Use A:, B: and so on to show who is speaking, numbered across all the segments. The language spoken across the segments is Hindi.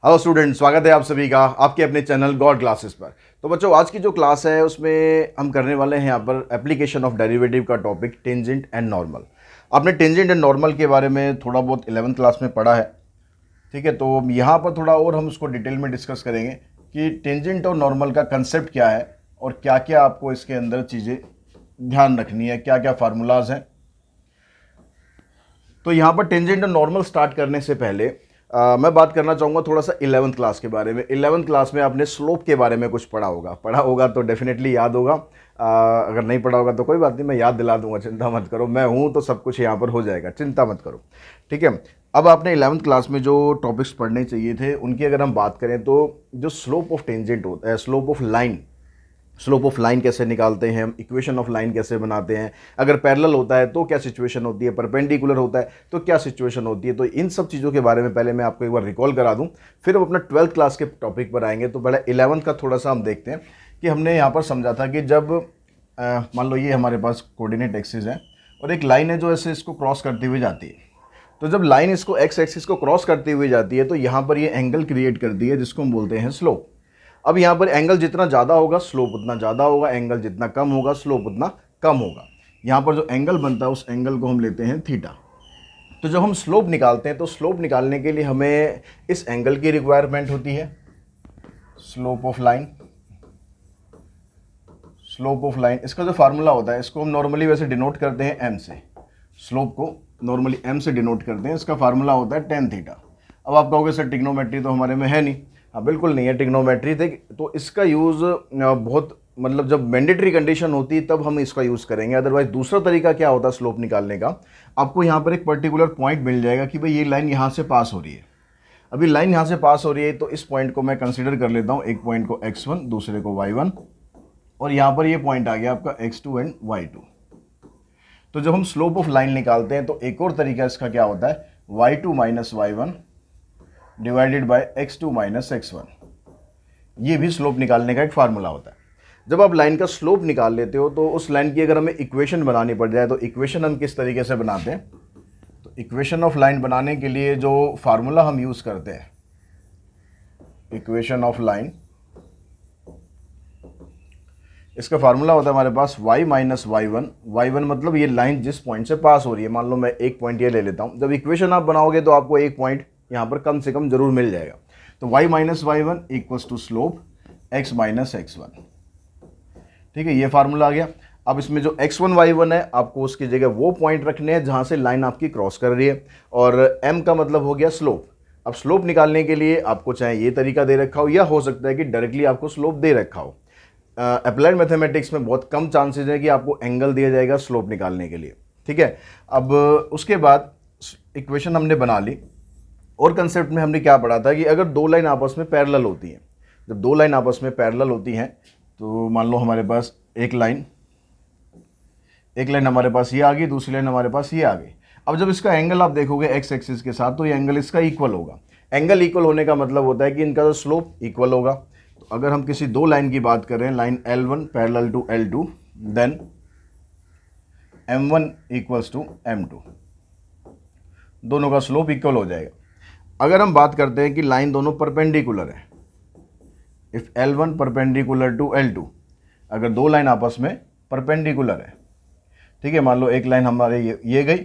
A: हेलो स्टूडेंट, स्वागत है आप सभी का आपके अपने चैनल गॉड क्लासेस पर। तो बच्चों, आज की जो क्लास है उसमें हम करने वाले हैं यहाँ पर एप्लीकेशन ऑफ डेरिवेटिव का टॉपिक टेंजेंट एंड नॉर्मल। आपने टेंजेंट एंड नॉर्मल के बारे में थोड़ा बहुत 11th क्लास में पढ़ा है, ठीक है। तो यहाँ पर थोड़ा और हम उसको डिटेल में डिस्कस करेंगे कि टेंजेंट और नॉर्मल का कंसेप्ट क्या है और क्या क्या आपको इसके अंदर चीज़ें ध्यान रखनी है, क्या क्या फार्मूलाज हैं। तो यहाँ पर टेंजेंट और नॉर्मल स्टार्ट करने से पहले मैं बात करना चाहूँगा थोड़ा सा 11th क्लास के बारे में। 11th क्लास में आपने स्लोप के बारे में कुछ पढ़ा होगा तो डेफिनेटली याद होगा। अगर नहीं पढ़ा होगा तो कोई बात नहीं, मैं याद दिला दूंगा, चिंता मत करो। मैं हूँ तो सब कुछ यहाँ पर हो जाएगा, चिंता मत करो, ठीक है। अब आपने 11th क्लास में जो टॉपिक्स पढ़ने चाहिए थे उनकी अगर हम बात करें तो जो स्लोप ऑफ टेंजेंट होता है, स्लोप ऑफ लाइन कैसे निकालते हैं हम, इक्वेशन ऑफ लाइन कैसे बनाते हैं, अगर पैरेलल होता है तो क्या सिचुएशन होती है, परपेंडिकुलर होता है तो क्या सिचुएशन होती है। तो इन सब चीज़ों के बारे में पहले मैं आपको एक बार रिकॉल करा दूं, फिर हम अपना 12th क्लास के टॉपिक पर आएंगे। तो पहले 11th का थोड़ा सा हम देखते हैं कि हमने यहाँ पर समझा था कि जब मान लो ये हमारे पास कोऑर्डिनेट एक्सिस है और एक लाइन है जो ऐसे इसको क्रॉस करती हुई जाती है। तो जब लाइन इसको एक्स एक्सिस को क्रॉस करती हुई जाती है तो यहाँ पर ये एंगल क्रिएट करती है जिसको हम बोलते हैं स्लोप। अब यहाँ पर एंगल जितना ज़्यादा होगा स्लोप उतना ज़्यादा होगा, एंगल जितना कम होगा स्लोप उतना कम होगा। यहाँ पर जो एंगल बनता है उस एंगल को हम लेते हैं थीटा। तो जब हम स्लोप निकालते हैं तो स्लोप निकालने के लिए हमें इस एंगल की रिक्वायरमेंट होती है, slope of line. Slope of line इसका जो फार्मूला होता है इसको हम नॉर्मली वैसे डिनोट करते हैं एम से, स्लोप को नॉर्मली एम से डिनोट करते हैं। इसका फार्मूला होता है टेन थीटा। अब आप कहोगे सर ट्रिग्नोमेट्री तो हमारे में है नहीं। हाँ बिल्कुल नहीं है ट्रिग्नोमेट्री थे, तो इसका यूज़ बहुत मतलब जब मैंडेटरी कंडीशन होती है तब हम इसका यूज़ करेंगे। अदरवाइज दूसरा तरीका क्या होता है स्लोप निकालने का, आपको यहाँ पर एक पर्टिकुलर पॉइंट मिल जाएगा कि भाई ये लाइन यहाँ से पास हो रही है। अभी लाइन यहाँ से पास हो रही है तो इस पॉइंट को मैं कंसिडर कर लेता हूँ, एक पॉइंट को x1 दूसरे को y1 और यहाँ पर ये पॉइंट आ गया आपका x2 एंड y2। तो जब हम स्लोप ऑफ लाइन निकालते हैं तो एक और तरीका इसका क्या होता है, y2 minus y1 divided by x2 minus x1। ये भी स्लोप निकालने का एक फार्मूला होता है। जब आप लाइन का स्लोप निकाल लेते हो तो उस लाइन की अगर हमें इक्वेशन बनानी पड़ जाए तो इक्वेशन हम किस तरीके से बनाते हैं, तो इक्वेशन ऑफ लाइन बनाने के लिए जो फार्मूला हम यूज़ करते हैं, इक्वेशन ऑफ लाइन, इसका फार्मूला होता है हमारे पास y माइनस y1 मतलब ये लाइन जिस पॉइंट से पास हो रही है। मान लो मैं एक पॉइंट ये ले लेता हूँ, जब इक्वेशन आप बनाओगे तो आपको एक पॉइंट यहाँ पर कम से कम जरूर मिल जाएगा। तो y minus y1 equals to slope x minus x1, ठीक है, ये फार्मूला आ गया। अब इसमें जो x1 y1 है आपको उसकी जगह वो पॉइंट रखने हैं जहाँ से लाइन आपकी क्रॉस कर रही है, और m का मतलब हो गया स्लोप। अब स्लोप निकालने के लिए आपको चाहे ये तरीका दे रखा हो या हो सकता है कि डायरेक्टली आपको स्लोप दे रखा हो। अप्लाइड मैथमेटिक्स में बहुत कम चांसेस है कि आपको एंगल दिया जाएगा स्लोप निकालने के लिए, ठीक है। अब उसके बाद इक्वेशन हमने बना ली और कंसेप्ट में हमने क्या पढ़ा था कि अगर दो लाइन आपस में पैरेलल होती हैं, जब दो लाइन आपस में पैरेलल होती हैं तो मान लो हमारे पास एक लाइन हमारे पास ये आ गई, दूसरी लाइन हमारे पास ये आ गई। अब जब इसका एंगल आप देखोगे एक्स एक्सिस के साथ तो ये एंगल इसका इक्वल होगा। एंगल इक्वल होने का मतलब होता है कि इनका जो स्लोप इक्वल होगा। तो अगर हम किसी दो लाइन की बात करें, line L1 parallel to L2, then M1 equals to M2, दोनों का स्लोप इक्वल हो जाएगा। अगर हम बात करते हैं कि लाइन दोनों परपेंडिकुलर है, if L1 perpendicular to L2, अगर दो लाइन आपस में परपेंडिकुलर है, ठीक है, मान लो एक लाइन हमारे ये गई,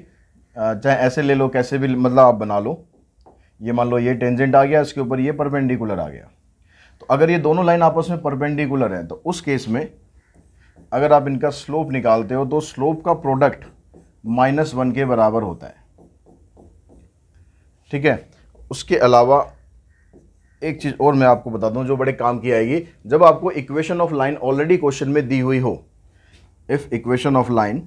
A: चाहे ऐसे ले लो कैसे भी मतलब आप बना लो, ये मान लो ये टेंजेंट आ गया, इसके ऊपर ये परपेंडिकुलर आ गया। तो अगर ये दोनों लाइन आपस में परपेंडिकुलर है तो उस केस में अगर आप इनका स्लोप निकालते हो तो स्लोप का प्रोडक्ट -1 के बराबर होता है, ठीक है। उसके अलावा एक चीज़ और मैं आपको बता दूं जो बड़े काम की आएगी, जब आपको equation of line already question में दी हुई हो, इफ इक्वेशन ऑफ लाइन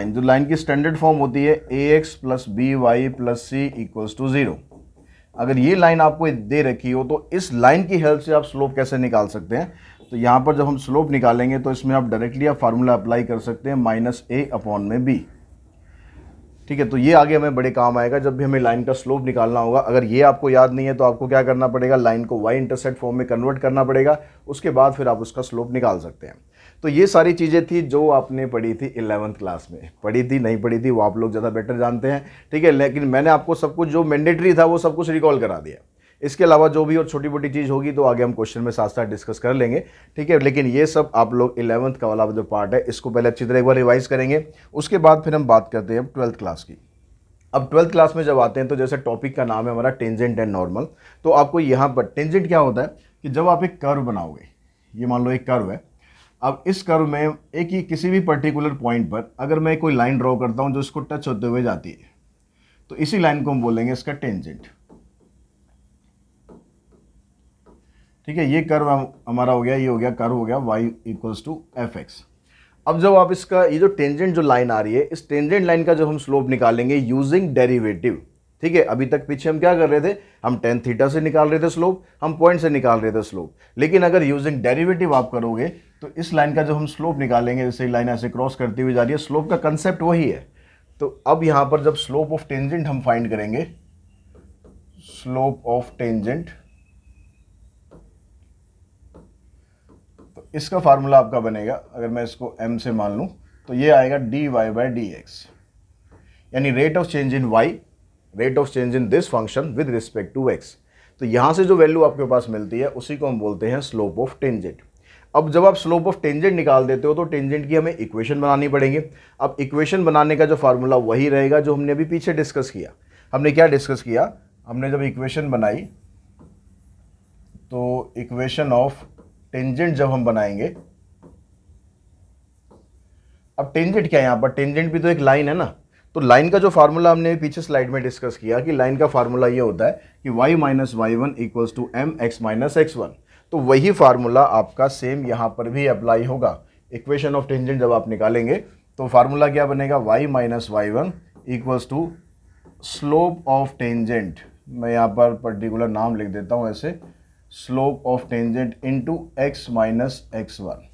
A: जो लाइन की स्टैंडर्ड फॉर्म होती है ax plus B Y plus C equals to 0, अगर ये लाइन आपको दे रखी हो तो इस लाइन की हेल्प से आप स्लोप कैसे निकाल सकते हैं। तो यहाँ पर जब हम स्लोप निकालेंगे तो इसमें आप डायरेक्टली फार्मूला अप्लाई कर सकते हैं -a/b, ठीक है, तो ये आगे हमें बड़े काम आएगा जब भी हमें लाइन का स्लोप निकालना होगा। अगर ये आपको याद नहीं है तो आपको क्या करना पड़ेगा, लाइन को वाई इंटरसेप्ट फॉर्म में कन्वर्ट करना पड़ेगा, उसके बाद फिर आप उसका स्लोप निकाल सकते हैं। तो ये सारी चीज़ें थी जो आपने पढ़ी थी 11th क्लास में, पढ़ी थी नहीं पढ़ी थी वो आप लोग ज़्यादा बेटर जानते हैं, ठीक है, लेकिन मैंने आपको सब कुछ जो मैंडेटरी था वो सब कुछ रिकॉल करा दिया। इसके अलावा जो भी और छोटी मोटी चीज़ होगी तो आगे हम क्वेश्चन में साथ साथ डिस्कस कर लेंगे, ठीक है। लेकिन ये सब आप लोग 11th का वाला जो पार्ट है इसको पहले अच्छी तरह एक बार रिवाइज करेंगे, उसके बाद फिर हम बात करते हैं 12th क्लास की। अब 12th क्लास में जब आते हैं तो जैसे टॉपिक का नाम है हमारा टेंजेंट एंड नॉर्मल, तो आपको यहाँ पर टेंजेंट क्या होता है कि जब आप एक कर्व बनाओगे, ये मान लो एक कर्व है, अब इस कर्व में एक ही किसी भी पर्टिकुलर पॉइंट पर अगर मैं कोई लाइन ड्रॉ करता हूँ जो इसको टच होते हुए जाती है, तो इसी लाइन को हम बोलेंगे इसका टेंजेंट, ठीक है। ये कर्व हमारा हो गया, ये हो गया कर्व हो गया y equals to F X. अब जब आप इसका ये जो टेंजेंट जो लाइन आ रही है, इस टेंजेंट लाइन का जब हम स्लोप निकालेंगे यूजिंग डेरिवेटिव, ठीक है। अभी तक पीछे हम क्या कर रहे थे, हम टेन थीटा से निकाल रहे थे स्लोप, हम पॉइंट से निकाल रहे थे स्लोप, लेकिन अगर यूजिंग डेरिवेटिव आप करोगे तो इस लाइन का जब हम स्लोप निकालेंगे, जैसे लाइन ऐसे क्रॉस करती हुई जा रही है, स्लोप का कंसेप्ट वही है। तो अब यहाँ पर जब स्लोप ऑफ टेंजेंट हम फाइंड करेंगे, स्लोप ऑफ टेंजेंट, तो इसका फार्मूला आपका बनेगा, अगर मैं इसको m से मान लूँ तो ये आएगा dy बाई डी एक्स, यानी rate of change in y, rate of change in this function with respect to x। तो यहाँ से जो वैल्यू आपके पास मिलती है उसी को हम बोलते हैं स्लोप ऑफ टेंजेंट। अब जब आप स्लोप ऑफ टेंजेंट निकाल देते हो तो टेंजेंट की हमें इक्वेशन बनानी पड़ेगी। अब इक्वेशन बनाने का जो फार्मूला वही रहेगा जो हमने अभी पीछे डिस्कस किया। हमने क्या डिस्कस किया, हमने जब इक्वेशन बनाई तो इक्वेशन ऑफ टेंजेंट जब हम बनाएंगे, अब टेंजेंट क्या है यहाँ पर, टेंजेंट भी तो एक लाइन है ना, तो लाइन का जो फार्मूला हमने पीछे स्लाइड में डिस्कस किया कि लाइन का फार्मूला ये होता है कि y minus Y one equals to M X minus X one. तो वही फार्मूला आपका सेम यहाँ पर भी अप्लाई होगा। इक्वेशन ऑफ टेंजेंट जब आप निकालेंगे तो फार्मूला क्या बनेगा, y minus Y one equals to slope of tangent, मैं यहाँ पर पर्टिकुलर नाम लिख देता हूँ ऐसे, slope of tangent into x minus X one.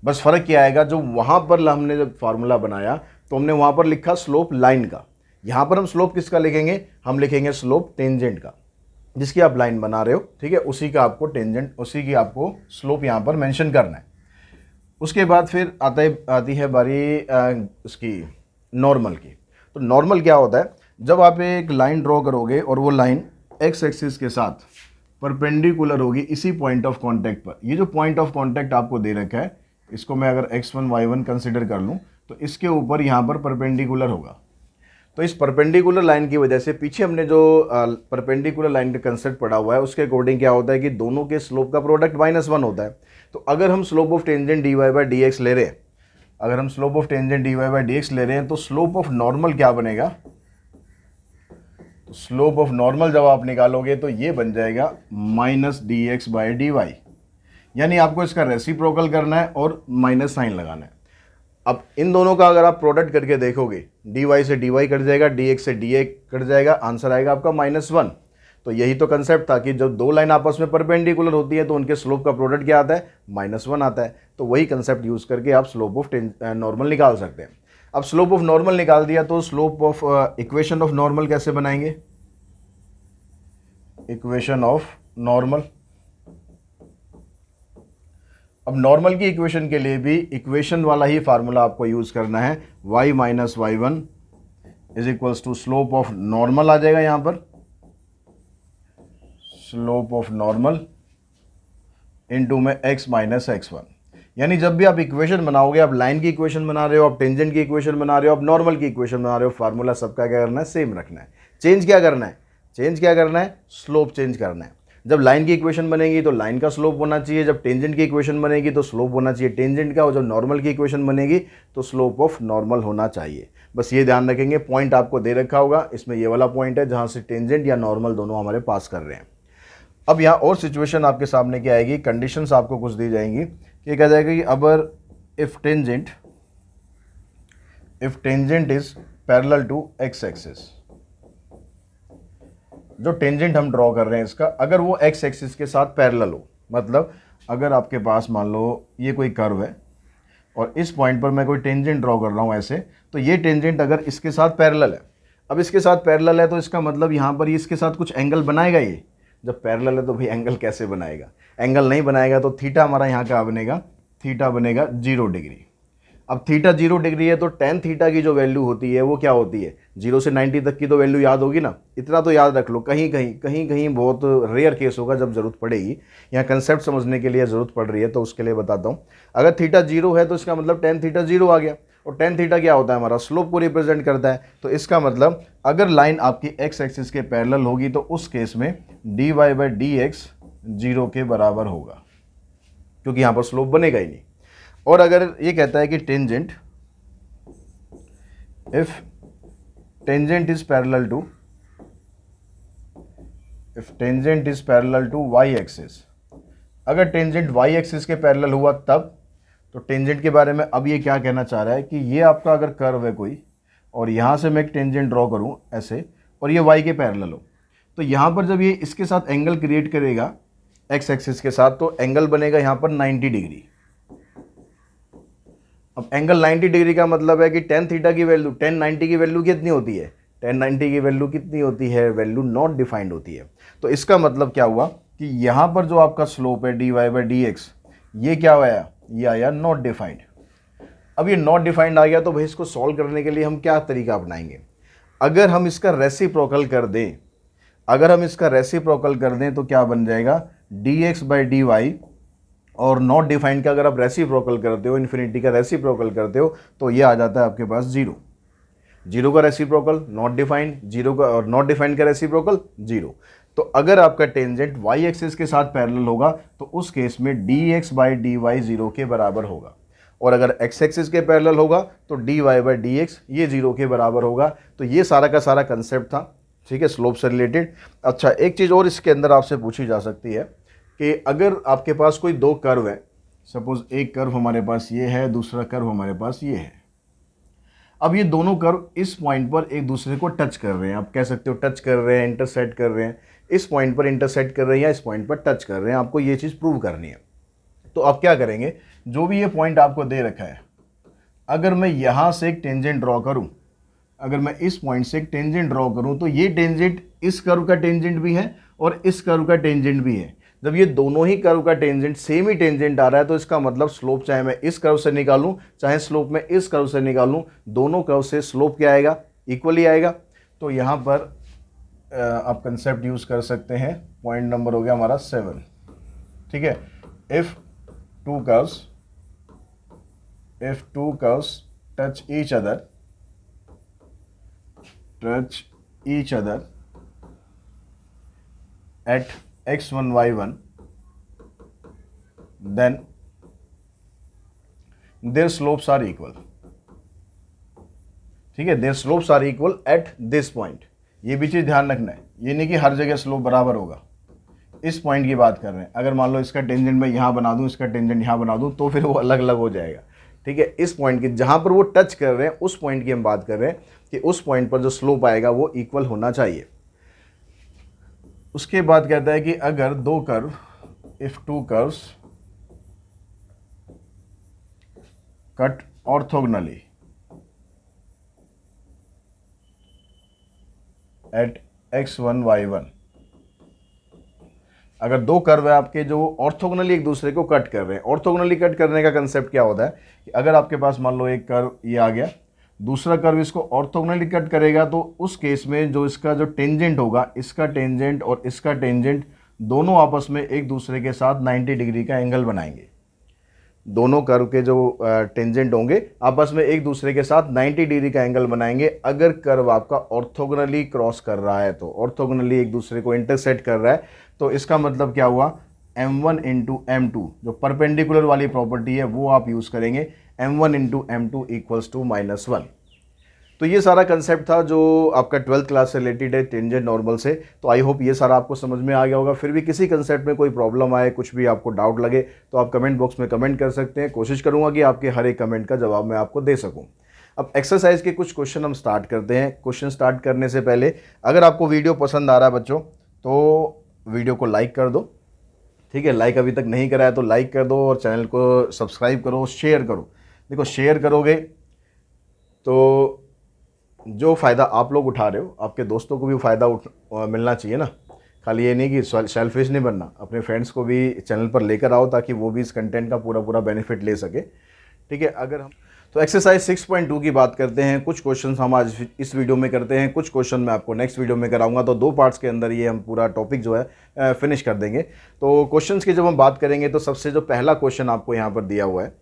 A: बस फर्क क्या आएगा, जो वहाँ पर हमने जब फार्मूला बनाया तो हमने वहाँ पर लिखा स्लोप लाइन का, यहाँ पर हम स्लोप किसका लिखेंगे, हम लिखेंगे स्लोप टेंजेंट का, जिसकी आप लाइन बना रहे हो, ठीक है, उसी का आपको टेंजेंट, उसी की आपको स्लोप यहाँ पर मेंशन करना है। उसके बाद फिर आती है बारी उसकी नॉर्मल की। तो नॉर्मल क्या होता है, जब आप एक लाइन ड्रॉ करोगे और वो लाइन एक्स एक्सिस के साथ परपेंडिकुलर होगी इसी पॉइंट ऑफ कांटेक्ट पर, ये जो पॉइंट ऑफ कांटेक्ट आपको दे रखा है, इसको मैं अगर x1 y1 कंसिडर कर लूँ तो इसके ऊपर यहाँ पर परपेंडिकुलर होगा। तो इस परपेंडिकुलर लाइन की वजह से पीछे हमने जो परपेंडिकुलर लाइन का कंसेप्ट पढ़ा हुआ है उसके अकॉर्डिंग क्या होता है कि दोनों के स्लोप का प्रोडक्ट -1 होता है। तो अगर हम slope of tangent dy by D x ले रहे हैं, अगर हम slope of tangent dy by D x ले रहे हैं तो स्लोप ऑफ नॉर्मल क्या बनेगा, तो स्लोप ऑफ नॉर्मल जब आप निकालोगे तो ये बन जाएगा minus D X by D Y, यानी आपको इसका रेसिप्रोकल करना है और माइनस साइन लगाना है। अब इन दोनों का अगर आप प्रोडक्ट करके देखोगे, डी वाई से डी वाई कट जाएगा, डी एक्स से डी एक्स कट जाएगा, आंसर आएगा आपका -1। तो यही तो कंसेप्ट था कि जब दो लाइन आपस में परपेंडिकुलर होती है तो उनके स्लोप का प्रोडक्ट क्या आता है, -1 आता है। तो वही कंसेप्ट यूज़ करके आप स्लोप ऑफ नॉर्मल निकाल सकते हैं। अब स्लोप ऑफ नॉर्मल निकाल दिया तो slope of equation of normal कैसे बनाएंगे, इक्वेशन ऑफ नॉर्मल। अब नॉर्मल की इक्वेशन के लिए भी इक्वेशन वाला ही फार्मूला आपको यूज़ करना है, y minus Y one is equals to slope of normal आ जाएगा यहाँ पर, स्लोप ऑफ नॉर्मल इनटू में x माइनस एक्स वन। यानी जब भी आप इक्वेशन बनाओगे, आप लाइन की इक्वेशन बना रहे हो, आप टेंजेंट की इक्वेशन बना रहे हो, आप नॉर्मल की इक्वेशन बना रहे हो, फार्मूला सबका क्या करना है, सेम रखना है। चेंज क्या करना है, चेंज क्या करना है, स्लोप चेंज करना है। जब लाइन की इक्वेशन बनेगी तो लाइन का स्लोप होना चाहिए, जब टेंजेंट की इक्वेशन बनेगी तो स्लोप होना चाहिए टेंजेंट का, और जब नॉर्मल की इक्वेशन बनेगी तो स्लोप ऑफ नॉर्मल होना चाहिए। बस ये ध्यान रखेंगे, पॉइंट आपको दे रखा होगा, इसमें ये वाला पॉइंट है जहाँ से टेंजेंट या नॉर्मल दोनों हमारे पास कर रहे हैं। अब यहाँ और सिचुएशन आपके सामने क्या आएगी, कंडीशंस आपको कुछ दी जाएंगी कि कहा जाएगा कि अगर if tangent is parallel to X axis, जो टेंजेंट हम ड्रॉ कर रहे हैं इसका, अगर वो एक्स एक्सिस के साथ पैरेलल हो, मतलब अगर आपके पास मान लो ये कोई कर्व है, और इस पॉइंट पर मैं कोई टेंजेंट ड्रॉ कर रहा हूँ ऐसे, तो ये टेंजेंट अगर इसके साथ पैरेलल है, अब इसके साथ पैरेलल है तो इसका मतलब यहाँ पर ये इसके साथ कुछ एंगल बनाएगा। ये जब पैरेलल है तो भाई एंगल कैसे बनाएगा, एंगल नहीं बनाएगा। तो थीटा हमारा यहाँ क्या बनेगा, थीटा बनेगा 0 डिग्री। अब थीटा 0 डिग्री है तो टेन थीटा की जो वैल्यू होती है वो क्या होती है, 0 से 90 तक की तो वैल्यू याद होगी ना, इतना तो याद रख लो। कहीं कहीं बहुत रेयर केस होगा जब ज़रूरत पड़ेगी, यहाँ कंसेप्ट समझने के लिए ज़रूरत पड़ रही है तो उसके लिए बताता हूँ। अगर थीटा 0 है तो इसका मतलब टेन थीटा 0 आ गया, और टेन थीटा क्या होता है, हमारा स्लोप को रिप्रेजेंट करता है। तो इसका मतलब अगर लाइन आपकी एक्स एक्सिस के पैरेलल होगी तो उस केस में dy बाई डी एक्स 0 के बराबर होगा, क्योंकि यहाँ पर स्लोप बनेगा ही नहीं। और अगर ये कहता है कि tangent, if tangent is parallel to Y axis, अगर टेंजेंट वाई एक्सिस के पैरेलल हुआ तब, तो टेंजेंट के बारे में अब ये क्या कहना चाह रहा है कि ये आपका अगर कर्व है कोई, और यहाँ से मैं एक टेंजेंट ड्रॉ करूँ ऐसे, और ये वाई के पैरेलल हो, तो यहाँ पर जब ये इसके साथ एंगल क्रिएट करेगा एक्स एक्सिस के साथ, तो एंगल बनेगा यहाँ पर 90 डिग्री। अब एंगल 90 डिग्री का मतलब है कि टेन थीटा की वैल्यू, 1090 की वैल्यू कितनी होती है, 1090 की वैल्यू कितनी होती है, वैल्यू नॉट डिफाइंड होती है। तो इसका मतलब क्या हुआ कि यहाँ पर जो आपका स्लोप है dy बाई डी एक्स, ये क्या आया, ये आया नॉट डिफाइंड। अब ये नॉट डिफाइंड आ गया तो भाई इसको सॉल्व करने के लिए हम क्या तरीका अपनाएंगे, अगर हम इसका रेसिप्रोकल कर दें, तो क्या बन जाएगा, dx बाई dy, और नॉट डिफाइंड का अगर आप रेसिप्रोकल करते हो, इन्फिनिटी का रेसिप्रोकल करते हो, तो ये आ जाता है आपके पास 0। 0 का रेसिप्रोकल नॉट डिफाइंड, 0 का, और नॉट डिफाइंड का रेसिप्रोकल 0। तो अगर आपका टेंजेंट वाई एक्सिस के साथ पैरेलल होगा तो उस केस में dx बाई dy 0 के बराबर होगा, और अगर x एक्सिस के पैरेलल होगा तो dy बाई dx ये 0 के बराबर होगा। तो ये सारा का सारा कंसेप्ट था, ठीक है, स्लोप से रिलेटेड। अच्छा, एक चीज़ और इसके अंदर आपसे पूछी जा सकती है कि अगर आपके पास कोई दो कर्व है, सपोज एक कर्व हमारे पास ये है, दूसरा कर्व हमारे पास ये है। अब ये दोनों कर्व इस पॉइंट पर एक दूसरे को टच कर रहे हैं, आप कह सकते हो टच कर रहे हैं, इंटरसेक्ट कर रहे हैं, इस पॉइंट पर इंटरसेक्ट कर रहे हैं या इस पॉइंट पर टच कर रहे हैं, आपको ये चीज़ प्रूव करनी है। तो आप क्या करेंगे, जो भी ये पॉइंट आपको दे रखा है, अगर मैं यहाँ से एक टेंजेंट ड्रॉ करूँ, अगर मैं इस पॉइंट से एक टेंजेंट ड्रॉ करूँ, तो ये टेंजेंट इस कर्व का टेंजेंट भी है और इस कर्व का टेंजेंट भी है। जब ये दोनों ही कर्व का टेंजेंट सेम ही टेंजेंट आ रहा है तो इसका मतलब स्लोप चाहे मैं इस कर्व से निकालूं चाहे स्लोप मैं इस कर्व से निकालूं, दोनों कर्व से स्लोप क्या आएगा, इक्वली आएगा। तो यहाँ पर आप कंसेप्ट यूज़ कर सकते हैं। पॉइंट नंबर हो गया हमारा 7, ठीक है। If two curves touch each other at x1 y1, then their slopes are equal, ठीक है, their slopes are equal at this point। ये भी चीज़ ध्यान रखना है, ये नहीं कि हर जगह स्लोप बराबर होगा। इस पॉइंट की बात कर रहे हैं, अगर मान लो इसका टेंजेंट मैं यहाँ बना दूँ, इसका टेंजेंट यहाँ बना दूँ, तो फिर वो अलग अलग हो जाएगा, ठीक है। इस पॉइंट की जहाँ पर वो टच कर रहे हैं उस पॉइंट की हम बात कर रहे हैं कि उस पॉइंट पर जो स्लोप आएगा वो इक्वल होना चाहिए। उसके बाद कहता है कि अगर दो curve, if two curves cut orthogonally at x1 y1, अगर दो कर्व है आपके जो ऑर्थोगोनली एक दूसरे को कट कर रहे हैं। ऑर्थोगोनली कट करने का कंसेप्ट क्या होता है कि अगर आपके पास मान लो एक कर्व ये आ गया, दूसरा कर्व इसको ऑर्थोगोनली कट करेगा, तो उस केस में जो इसका जो टेंजेंट होगा, इसका टेंजेंट और इसका टेंजेंट दोनों आपस में एक दूसरे के साथ 90 डिग्री का एंगल बनाएंगे। दोनों कर्व के जो टेंजेंट होंगे आपस में एक दूसरे के साथ 90 डिग्री का एंगल बनाएंगे। अगर कर्व आपका ऑर्थोगोनली क्रॉस कर रहा है, तो ऑर्थोगोनली एक दूसरे को इंटरसेक्ट कर रहा है, तो इसका मतलब क्या हुआ, m1 इंटू m2 जो परपेंडिकुलर वाली प्रॉपर्टी है वो आप यूज़ करेंगे, m1 into m2 equals to -1। तो ये सारा कंसेप्ट था जो आपका 12th क्लास से रिलेटेड है टेंजेंट नॉर्मल से। तो आई होप ये सारा आपको समझ में आ गया होगा। फिर भी किसी कंसेप्ट में कोई प्रॉब्लम आए, कुछ भी आपको डाउट लगे, तो आप कमेंट बॉक्स में कमेंट कर सकते हैं। कोशिश करूँगा कि आपके हर एक कमेंट का जवाब मैं आपको दे सकूँ। अब एक्सरसाइज के कुछ क्वेश्चन हम स्टार्ट करते हैं। क्वेश्चन स्टार्ट करने से पहले अगर आपको वीडियो पसंद आ रहा है बच्चों, तो वीडियो को लाइक कर दो, ठीक है। लाइक अभी तक नहीं करा है तो लाइक कर दो, और चैनल को सब्सक्राइब करो, शेयर करो, देखो शेयर करोगे तो जो फ़ायदा आप लोग उठा रहे हो आपके दोस्तों को भी फ़ायदा मिलना चाहिए ना। खाली ये नहीं कि सेल्फिश नहीं बनना, अपने फ्रेंड्स को भी चैनल पर लेकर आओ ताकि वो भी इस कंटेंट का पूरा पूरा बेनिफिट ले सके। ठीक है, अगर हम तो एक्सरसाइज 6.2 की बात करते हैं। कुछ क्वेश्चन हम आज इस वीडियो में करते हैं, कुछ क्वेश्चन मैं आपको नेक्स्ट वीडियो में कराऊंगा। तो 2 पार्ट्स के अंदर ये हम पूरा टॉपिक जो है फिनिश कर देंगे। तो क्वेश्चंस की जब हम बात करेंगे तो सबसे जो पहला क्वेश्चन आपको यहाँ पर दिया हुआ है,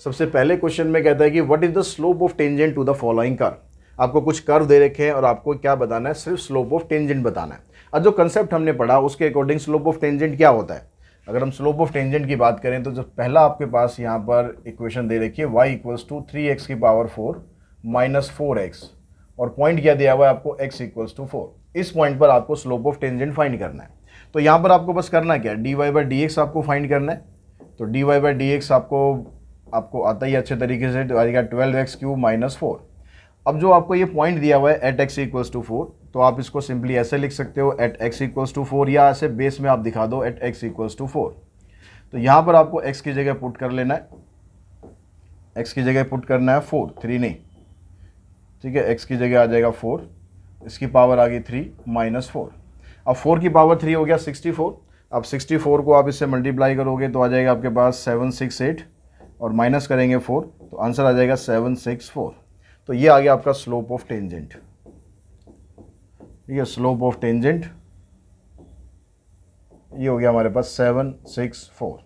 A: सबसे पहले क्वेश्चन में कहता है कि what is the slope of tangent to the following curve. आपको कुछ कर्व दे रखे हैं और आपको क्या बताना है, सिर्फ स्लोप ऑफ टेंजेंट बताना है। और जो कंसेप्ट हमने पढ़ा उसके अकॉर्डिंग स्लोप ऑफ टेंजेंट क्या होता है। अगर हम स्लोप ऑफ टेंजेंट की बात करें तो जो पहला आपके पास यहाँ पर इक्वेशन दे रखी है y इक्वल्स टू 3x की पावर 4 माइनस 4x, और पॉइंट क्या दिया हुआ है आपको x इक्वल्स टू 4। इस पॉइंट पर आपको स्लोप ऑफ टेंजेंट फाइंड करना है। तो यहाँ पर आपको बस करना क्या है, dy/dx आपको फाइंड करना है। तो dy/dx आपको आता ही अच्छे तरीके से, तो आएगा 12x³ माइनस 4। अब जो आपको ये पॉइंट दिया हुआ है एट x इक्वल्स टू 4, तो आप इसको सिंपली ऐसे लिख सकते हो एट x इक्वल्स टू 4, या ऐसे बेस में आप दिखा दो एट x इक्वल्स टू 4। तो यहाँ पर आपको x की जगह पुट कर लेना है, x की जगह पुट करना है 4, 3 नहीं। ठीक है, x की जगह आ जाएगा 4, इसकी पावर आ गई 3 माइनस 4। अब 4 की पावर 3 हो गया 64। अब 64 को आप इससे मल्टीप्लाई करोगे तो आ जाएगा आपके पास 768, और माइनस करेंगे 4 तो आंसर आ जाएगा 764। तो ये आ गया आपका स्लोप ऑफ टेंजेंट। ठीक है, स्लोप ऑफ टेंजेंट ये हो गया हमारे पास 764।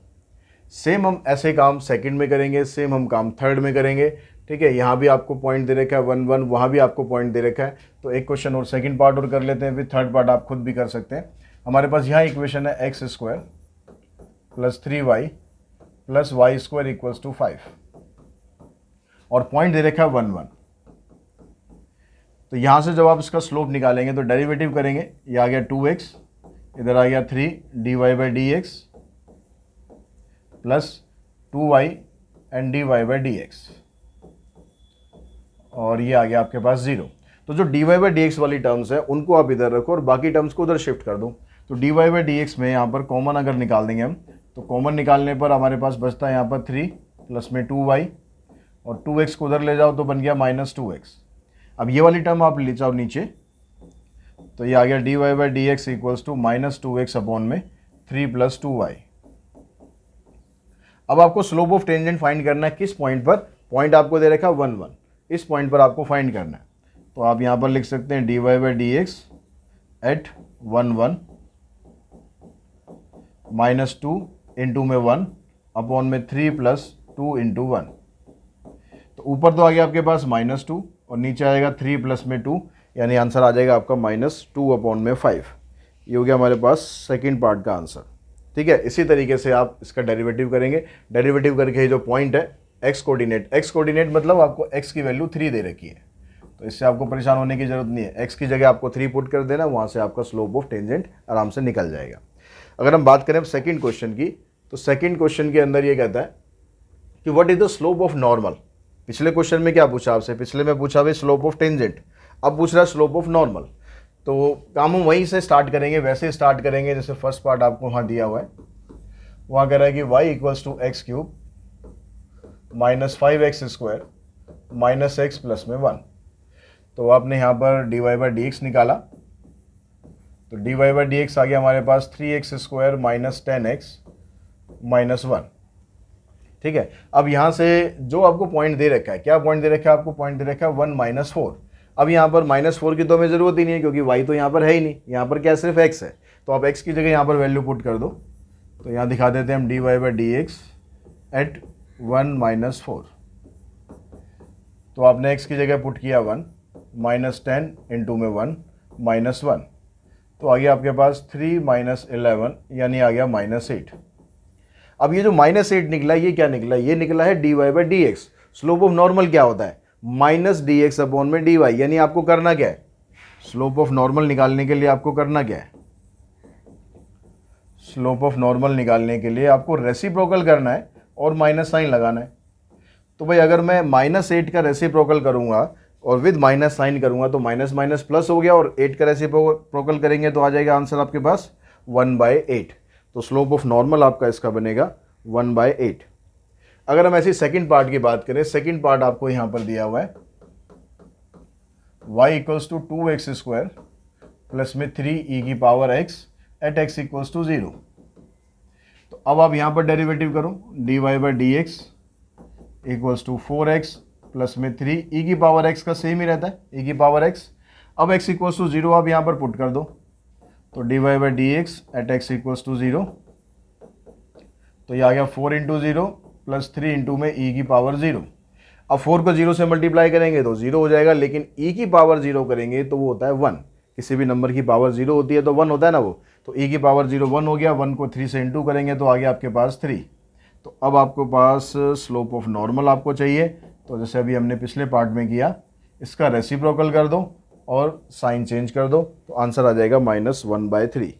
A: सेम हम ऐसे काम सेकंड में करेंगे, सेम हम काम थर्ड में करेंगे। ठीक है, यहाँ भी आपको पॉइंट दे रखा है 1 1, वहाँ भी आपको पॉइंट दे रखा है। तो एक क्वेश्चन और सेकंड पार्ट और कर लेते हैं, फिर थर्ड पार्ट आप खुद भी कर सकते हैं। हमारे पास यहाँ इक्वेशन है x² plus 3y plus y² equals to 5, और पॉइंट दे रखा है 1 1। तो यहाँ से जब आप इसका स्लोप निकालेंगे तो डेरिवेटिव करेंगे, ये आ गया 2x, इधर आ गया 3 dy/dx plus 2y and dy/dx, और ये आ गया आपके पास 0। तो जो dy/dx वाली टर्म्स है उनको आप इधर रखो और बाकी टर्म्स को उधर शिफ्ट कर दो। तो dy/dx में यहाँ पर कॉमन अगर निकाल देंगे हम, तो कॉमन निकालने पर हमारे पास बचता है यहाँ पर 3 प्लस में 2y, और 2x को उधर ले जाओ तो बन गया माइनस 2x। अब ये वाली टर्म आप ले जाओ नीचे, तो ये आ गया dy/dx equals to minus 2x upon में 3 प्लस 2y। अब आपको स्लोप ऑफ टेंजेंट फाइंड करना है किस पॉइंट पर, पॉइंट आपको दे रखा है 1 1, इस पॉइंट पर आपको फाइंड करना है। तो आप यहाँ पर लिख सकते हैं dy/dx एट 1 1 माइनस 2 इंटू में 1 अपॉन में 3 प्लस 2 इंटू 1। तो ऊपर तो आ गया आपके पास माइनस 2 और नीचे आएगा 3 प्लस में 2, यानी आंसर आ जाएगा आपका माइनस 2 अपॉन में 5। ये हो गया हमारे पास सेकंड पार्ट का आंसर। ठीक है, इसी तरीके से आप इसका डेरिवेटिव करेंगे। डेरिवेटिव करके जो पॉइंट है एक्स कोऑर्डिनेट मतलब आपको एक्स की वैल्यू 3 दे रखी है, तो इससे आपको परेशान होने की जरूरत नहीं है। एक्स की जगह आपको 3 पुट कर देना, वहाँ से आपका स्लोप ऑफ टेंजेंट आराम से निकल जाएगा। अगर हम बात करें सेकंड क्वेश्चन की, तो सेकंड क्वेश्चन के अंदर ये कहता है कि what is the slope of normal. पिछले क्वेश्चन में क्या पूछा आपसे, पिछले में पूछा भाई स्लोप ऑफ टेंजेंट, अब पूछ रहा है स्लोप ऑफ नॉर्मल। तो काम हम वहीं से स्टार्ट करेंगे, वैसे स्टार्ट करेंगे जैसे फर्स्ट पार्ट आपको वहाँ दिया हुआ है। वहाँ कह रहा है कि y equals to x³ minus 5x² minus x plus में 1। तो आपने यहाँ पर dy/dx निकाला, तो dy/dx आ गया हमारे पास 3x² माइनस 10x माइनस 1। ठीक है, अब यहाँ से जो आपको पॉइंट दे रखा है, क्या पॉइंट दे रखा है आपको, पॉइंट दे रखा है 1 माइनस 4। अब यहाँ पर माइनस 4 की तो हमें ज़रूरत ही नहीं है क्योंकि y तो यहाँ पर है ही नहीं, यहाँ पर क्या सिर्फ x है। तो आप x की जगह यहाँ पर वैल्यू पुट कर दो। तो यहाँ दिखा देते हैं हम dy/dx एट 1 माइनस 4। तो आपने x की जगह पुट किया 1 माइनस 10 इंटू में 1 माइनस 1, तो आ गया आपके पास 3 माइनस 11, यानी आ गया माइनस 8। अब ये जो माइनस 8 निकला, ये क्या निकला, ये निकला है dy/dx। स्लोप ऑफ नॉर्मल क्या होता है, माइनस dx अपॉन में dy, यानी आपको करना क्या है, स्लोप ऑफ नॉर्मल निकालने के लिए आपको करना क्या है, स्लोप ऑफ नॉर्मल निकालने के लिए आपको रेसिप्रोकल करना है और माइनस साइन लगाना है। तो भाई अगर मैं -8 का रेसिप्रोकल करूंगा और विद माइनस साइन करूंगा तो माइनस माइनस प्लस हो गया, और 8 का रेसिप्रोकल करेंगे तो आ जाएगा आंसर आपके पास 1/8। तो स्लोप ऑफ नॉर्मल आपका इसका बनेगा 1/8। अगर हम ऐसी सेकंड पार्ट की बात करें, सेकंड पार्ट आपको यहाँ पर दिया हुआ है y equals to 2x² plus में 3e⁻x eight x equals to 0। तो अब आप यहाँ पर डेरिवेटिव करो, dy/dx equals to 4x plus में 3e⁻x का सेम ही रहता है, e⁻x। अब x इक्वल्स टू 0 आप यहाँ पर पुट कर दो, तो dy/dx eight x equals to 0, तो ये आ गया 4 इंटू 0 प्लस 3 इंटू में e⁻0। अब 4 को 0 से मल्टीप्लाई करेंगे तो 0 हो जाएगा, लेकिन e⁻0 करेंगे तो वो होता है 1। किसी भी नंबर की पावर 0 होती है तो 1 होता है ना वो, तो e⁻0 1 हो गया, 1 को 3 से इंटू करेंगे तो आ गया आपके पास 3। तो अब आपको पास स्लोप ऑफ नॉर्मल आपको चाहिए, तो जैसे अभी हमने पिछले पार्ट में किया, इसका रेसिप्रोकल कर दो और साइन चेंज कर दो, तो आंसर आ जाएगा -1/3।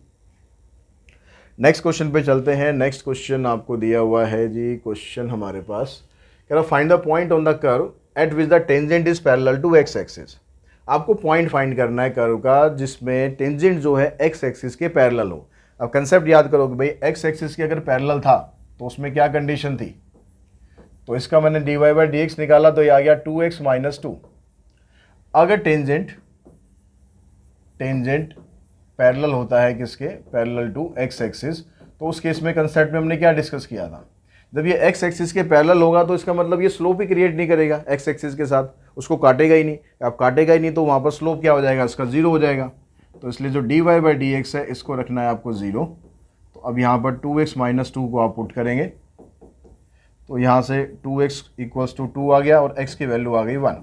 A: नेक्स्ट क्वेश्चन पे चलते हैं। नेक्स्ट क्वेश्चन आपको दिया हुआ है जी, क्वेश्चन हमारे पास कह रहा find the point on the curve at which the tangent is parallel to X axis. आपको पॉइंट फाइंड करना है कर्व का जिसमें टेंजेंट जो है एक्स एक्सिस के पैरेलल हो। अब कंसेप्ट याद करो कि भाई एक्स एक्सिस के अगर पैरेलल था तो उसमें क्या कंडीशन थी, तो इसका मैंने dy/dx निकाला तो ये आ गया 2x - 2। अगर टेंजेंट पैरेलल होता है किसके, पैरेलल टू एक्स एक्सिस, तो उस केस में कंसेप्ट में हमने क्या डिस्कस किया था, जब ये एक्स एक्सिस के पैरेलल होगा तो इसका मतलब ये स्लोप ही क्रिएट नहीं करेगा एक्स एक्सिस के साथ, उसको काटेगा ही नहीं। अब काटेगा ही नहीं तो वहाँ पर स्लोप क्या हो जाएगा, इसका 0 हो जाएगा। तो इसलिए जो dy/dx है इसको रखना है आपको 0। तो अब यहाँ पर 2x - 2 को आप पुट करेंगे, तो यहाँ से 2x इक्वल्स टू 2 आ गया और x की वैल्यू आ गई 1।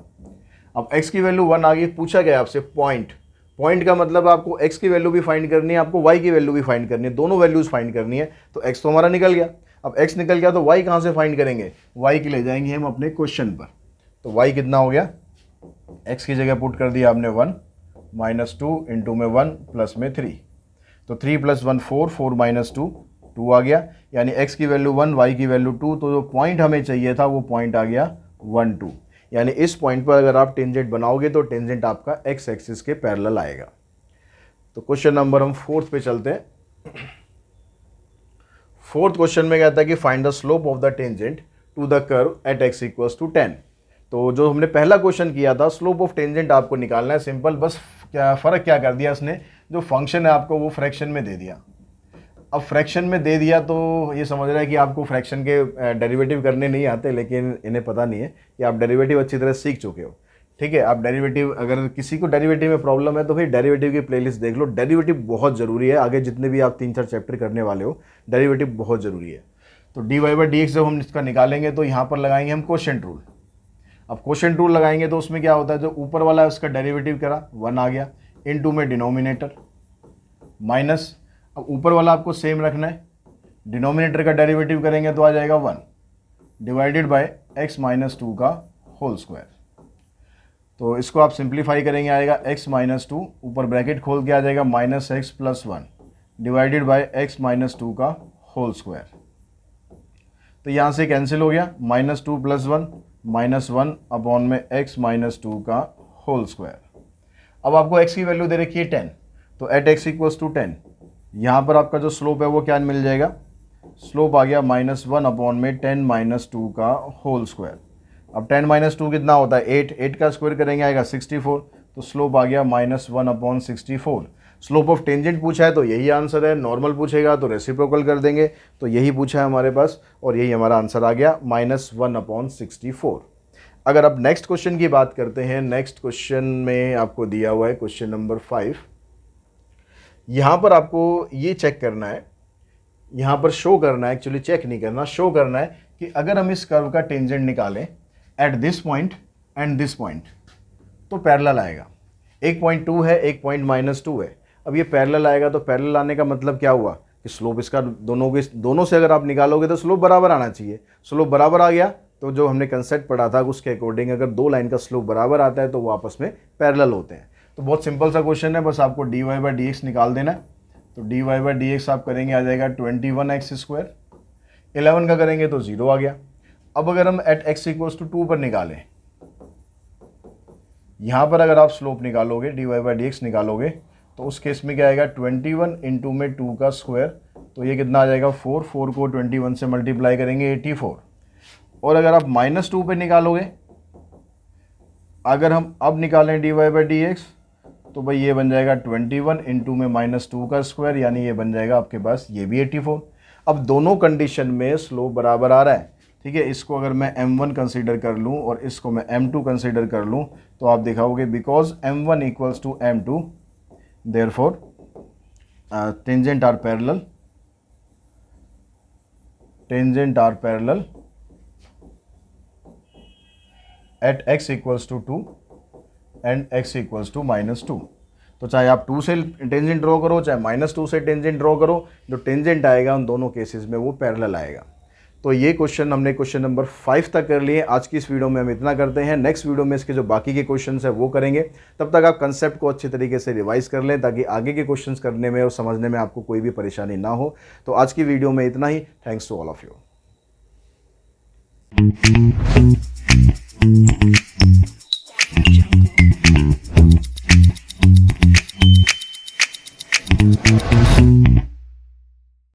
A: अब x की वैल्यू 1 आ गई, पूछा गया आपसे पॉइंट का मतलब आपको x की वैल्यू भी फाइंड करनी है, आपको y की वैल्यू भी फाइंड करनी है, दोनों वैल्यूज फाइंड करनी है। तो x तो हमारा निकल गया, अब x निकल गया तो y कहाँ से फाइंड करेंगे, y के ले जाएंगे हम अपने क्वेश्चन पर। तो y कितना हो गया, x की जगह पुट कर दिया आपने 1 - 2 इंटू में 1 प्लस में 3, तो 3 + 1 4, 4 - 2 2 आ गया, यानी x की वैल्यू 1, y की वैल्यू 2, तो जो पॉइंट हमें चाहिए था वो पॉइंट आ गया 1 2। यानी इस पॉइंट पर अगर आप टेंजेंट बनाओगे तो टेंजेंट आपका एक्स एक्सिस के पैरेलल आएगा। तो क्वेश्चन नंबर हम 4th पे चलते हैं। 4th क्वेश्चन में कहता है कि find the slope of the tangent to the curve at x equals to 10। तो जो हमने पहला क्वेश्चन किया था, स्लोप ऑफ टेंजेंट आपको निकालना है, सिंपल, बस क्या फ़र्क क्या कर दिया इसने, जो फंक्शन है आपको वो फ्रैक्शन में दे दिया। अब फ्रैक्शन में दे दिया तो ये समझ रहा है कि आपको फ्रैक्शन के डेरिवेटिव करने नहीं आते, लेकिन इन्हें पता नहीं है कि आप डेरिवेटिव अच्छी तरह सीख चुके हो। ठीक है, आप डेरिवेटिव, अगर किसी को डेरिवेटिव में प्रॉब्लम है तो फिर डेरिवेटिव की प्लेलिस्ट देख लो। डेरिवेटिव बहुत ज़रूरी है, आगे जितने भी आप 3-4 चैप्टर करने वाले हो, डेरिवेटिव बहुत ज़रूरी है। तो dy/dx जब हम इसका निकालेंगे तो यहाँ पर लगाएंगे हम क्वोशिएंट रूल। अब क्वोशिएंट रूल लगाएंगे तो उसमें क्या होता है, जो ऊपर वाला है उसका डेरिवेटिव करा 1 आ गया, इनटू में डिनोमिनेटर माइनस, अब ऊपर वाला आपको सेम रखना है, डिनोमिनेटर का डेरिवेटिव करेंगे तो आ जाएगा 1 डिवाइडेड बाय x - 2 का होल स्क्वायर। तो इसको आप सिंप्लीफाई करेंगे, आएगा x - 2, ऊपर ब्रैकेट खोल के आ जाएगा -x + 1 डिवाइडेड बाय x - 2 का होल स्क्वायर। तो यहाँ से कैंसिल हो गया, -2 + 1 -1 अपॉन में x - 2 का होल स्क्वायर। अब आपको x की वैल्यू दे रखी है 10, तो एट x इक्वल्स टू 10, यहाँ पर आपका जो स्लोप है वो क्या मिल जाएगा, स्लोप आ गया -1 अपॉन में 10 - 2 का होल स्क्वायर। अब 10 - 2 कितना होता है, 8 का स्क्वायर करेंगे आएगा 64, तो स्लोप आ गया -1 अपॉन 64। स्लोप ऑफ टेंजेंट पूछा है तो यही आंसर है, नॉर्मल पूछेगा तो रेसिप्रोकल कर देंगे, तो यही पूछा है हमारे पास और यही हमारा आंसर आ गया -1 अपॉन 64। अगर अब नेक्स्ट क्वेश्चन की बात करते हैं, नेक्स्ट क्वेश्चन में आपको दिया हुआ है क्वेश्चन नंबर 5। यहाँ पर आपको ये चेक करना है, यहाँ पर शो करना है, एक्चुअली चेक नहीं करना, शो करना है कि अगर हम इस कर्व का टेंजेंट निकालें at this point and this point तो पैरेलल आएगा। एक पॉइंट 2 है, एक पॉइंट -2 है। अब ये पैरेलल आएगा तो पैरेलल आने का मतलब क्या हुआ कि स्लोप इसका दोनों से अगर आप निकालोगे तो स्लोप बराबर आना चाहिए। स्लोप बराबर आ गया तो जो हमने कंसेप्ट पढ़ा था उसके अकॉर्डिंग अगर 2 लाइन का स्लोप बराबर आता है तो वो आपस में पैरेलल होते हैं। तो बहुत सिंपल सा क्वेश्चन है, बस आपको dy/dx निकाल देना है। तो dy/dx आप करेंगे आ जाएगा 21x², 11 का करेंगे तो 0 आ गया। अब अगर हम एट x इक्वल्स टू 2 पर निकालें, यहाँ पर अगर आप स्लोप निकालोगे, dy/dx निकालोगे, तो उस केस में क्या आएगा 21 इंटू में 2 का स्क्वायर, तो ये कितना आ जाएगा 4 को 21 से मल्टीप्लाई करेंगे 84। और अगर आप -2 पे निकालोगे, अगर हम अब निकालें dy बाई डी एक्स, तो भाई ये बन जाएगा 21 इंटू में -2 का स्क्वायर, यानी ये बन जाएगा आपके पास ये भी 84। अब दोनों कंडीशन में स्लोप बराबर आ रहा है, ठीक है। इसको अगर मैं m1 कंसीडर कर लूँ और इसको मैं m2 कंसीडर कर लूँ, तो आप दिखाओगे because m1 equals to m2, therefore tangent are parallel, tangent are parallel at x equals to 2 and x equals to -2। तो चाहे आप 2 से टेंजेंट ड्रॉ करो, चाहे -2 से टेंजेंट ड्रॉ करो, जो टेंजेंट आएगा उन दोनों केसेस में वो पैरेलल आएगा। तो ये क्वेश्चन हमने क्वेश्चन नंबर 5 तक कर लिए। आज की इस वीडियो में हम इतना करते हैं, नेक्स्ट वीडियो में इसके जो बाकी के क्वेश्चंस है वो करेंगे। तब तक आप कंसेप्ट को अच्छे तरीके से रिवाइज कर लें, ताकि आगे के क्वेश्चंस करने में और समझने में आपको कोई भी परेशानी ना हो। तो आज की वीडियो में इतना ही। Thanks to all of you.